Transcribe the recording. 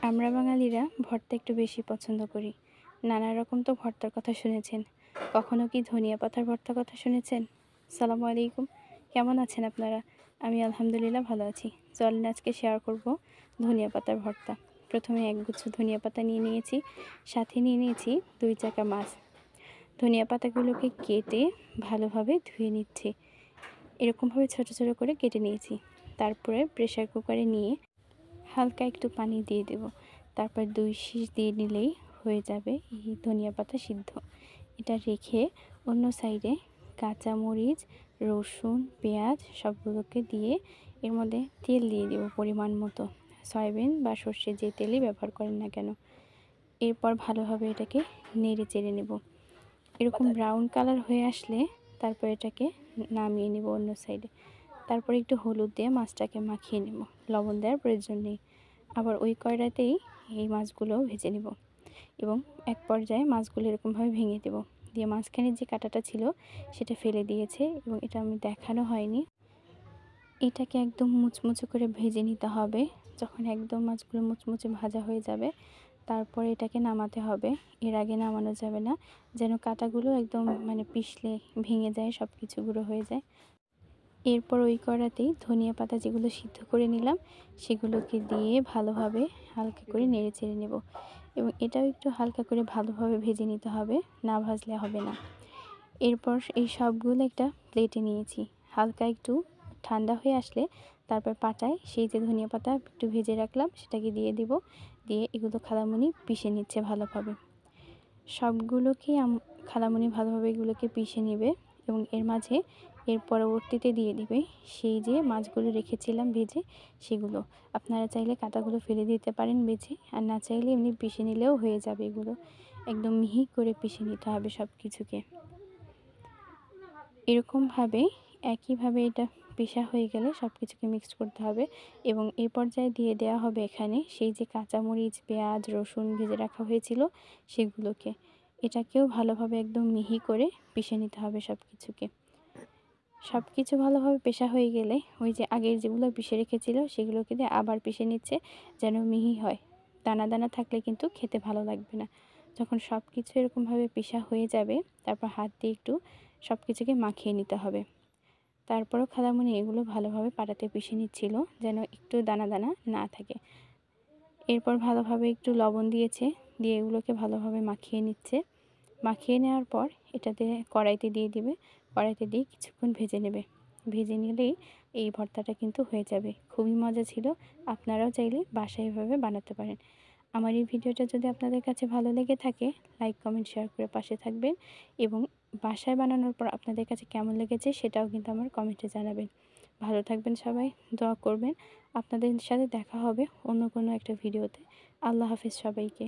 আমরা বাঙালিরা ভর্তা একটু বেশি পছন্দ করি। নানা রকম তো ভর্তার কথা শুনেছেন। কখনো কি ধনিয়া পাতার ভর্তার কথা শুনেছেন? আসসালামু আলাইকুম। কেমন আছেন আপনারা? আমি আলহামদুলিল্লাহ ভালো আছি। চলেন আজকে শেয়ার করব ধনিয়া পাতার ভর্তা। প্রথমে একগুচ্ছ ধনিয়া পাতা নিয়ে নিয়েছি, সাথে নিয়ে নিয়েছি 2 চাকা মাছ। ধনিয়া পাতাগুলোকে কেটে ভালোভাবে ধুয়ে নিচ্ছি। এরকমভাবে ছোট ছোট করে কেটে নিয়েছি। তারপরে প্রেসার কুকারে নিয়ে হালকা একটু পানি দিয়ে দেব। তারপর 2 শীষ দিয়ে নিলেই হয়ে যাবে এই ধনিয়া পাতা সিদ্ধ। এটা রেখে অন্য সাইডে কাঁচামরিচ, রসুন, পেঁয়াজ সবগুলোকে দিয়ে এর মধ্যে তেল দিয়ে দেব পরিমাণ মতো। সয়াবিন বা সর্ষে যে তেলই ব্যবহার করেন না কেন। এরপর ভালোভাবে এটাকে নেড়ে চেড়ে নেব। এরকম ব্রাউন কালার হয়ে আসলে তারপর এটাকে নামিয়ে নেব অন্য সাইডে। তারপর একটু হলুদ দিয়ে মাছটাকে মাখিয়ে নেব। লবণ দেওয়ার প্রয়োজন নেই। আবার ওই কড়াইতেই এই মাছগুলো ভেজে নেব এবং এক পর্যায়ে মাছগুলো এরকমভাবে ভেঙে দেব। দিয়ে মাঝখানে যে কাঁটাটা ছিল সেটা ফেলে দিয়েছে এবং এটা আমি দেখানো হয়নি। এটাকে একদম মুচমুচে করে ভেজে নিতে হবে। যখন একদম মাছগুলো মুচমুচে ভাজা হয়ে যাবে তারপর এটাকে নামাতে হবে। এর আগে নামানো যাবে না, যেন কাঁটাগুলো একদম পিষলে ভেঙে যায়, সব কিছু গুঁড়ো হয়ে যায়। এরপর ওই কড়াতেই ধনিয়া পাতা যেগুলো সিদ্ধ করে নিলাম সেগুলোকে দিয়ে ভালোভাবে হালকা করে নেড়ে চেড়ে নেব এবং এটাও একটু হালকা করে ভালোভাবে ভেজে নিতে হবে, না ভাজলে হবে না। এরপর এই সবগুলো একটা প্লেটে নিয়েছি। হালকা একটু ঠান্ডা হয়ে আসলে তারপর পাটায় সেই যে ধনিয়া পাতা একটু ভেজে রাখলাম সেটাকে দিয়ে দিব। দিয়ে এগুলো খালামণি পিষে নিচ্ছে ভালোভাবে। সবগুলোকে খালামণি ভালোভাবে এগুলোকে পিষে নেবে এবং এর পরবর্তীতে দিয়ে দিবে সেই যে মাছগুলো রেখেছিলাম ভেজে সেগুলো। আপনারা চাইলে কাঁটাগুলো ফেলে দিতে পারেন বেছে, আর না চাইলে এমনি পিষে নিলেও হয়ে যাবে। এগুলো একদম মিহি করে পিষে নিতে হবে সব কিছুকে। এরকমভাবে একইভাবে এটা পিষা হয়ে গেলে সব কিছুকে মিক্সড করতে হবে এবং এই পর্যায়ে দিয়ে দেওয়া হবে এখানে সেই যে কাঁচামরিচ, পেঁয়াজ, রসুন ভেজে রাখা হয়েছিল সেগুলোকে। এটাকেও ভালোভাবে একদম মিহি করে পিষে নিতে হবে সব কিছুকে। সব কিছু ভালোভাবে পেষা হয়ে গেলে ওই যে আগের যেগুলো পিষে রেখেছিল সেগুলোকে দিয়ে আবার পিষে নিচ্ছে যেন মিহি হয়। দানা দানা থাকলে কিন্তু খেতে ভালো লাগবে না। যখন সব কিছু এরকমভাবে পিষা হয়ে যাবে তারপর হাত দিয়ে একটু সব কিছুকে মাখিয়ে নিতে হবে। তারপরও খালামণি এগুলো ভালোভাবে পাটাতে পিষে নিচ্ছিল যেন একটু দানা দানা না থাকে। এরপর ভালোভাবে একটু লবণ দিয়েছে, দিয়ে এগুলোকে ভালোভাবে মাখিয়ে নিচ্ছে। মাখিয়ে নেওয়ার পর এটাতে কড়াইতে দিয়ে দিবে। কড়াইতে দিয়ে কিছুক্ষণ ভেজে নেবে। ভেজে নিলেই এই ভর্তাটা কিন্তু হয়ে যাবে। খুবই মজা ছিল। আপনারাও চাইলে বাসায় এভাবে বানাতে পারেন। আমার এই ভিডিওটা যদি আপনাদের কাছে ভালো লেগে থাকে লাইক, কমেন্ট, শেয়ার করে পাশে থাকবেন এবং বাসায় বানানোর পর আপনাদের কাছে কেমন লেগেছে সেটাও কিন্তু আমার কমেন্টে জানাবেন। ভালো থাকবেন সবাই, দোয়া করবেন। আপনাদের সাথে দেখা হবে অন্য কোনো একটা ভিডিওতে। আল্লাহ হাফেজ সবাইকে।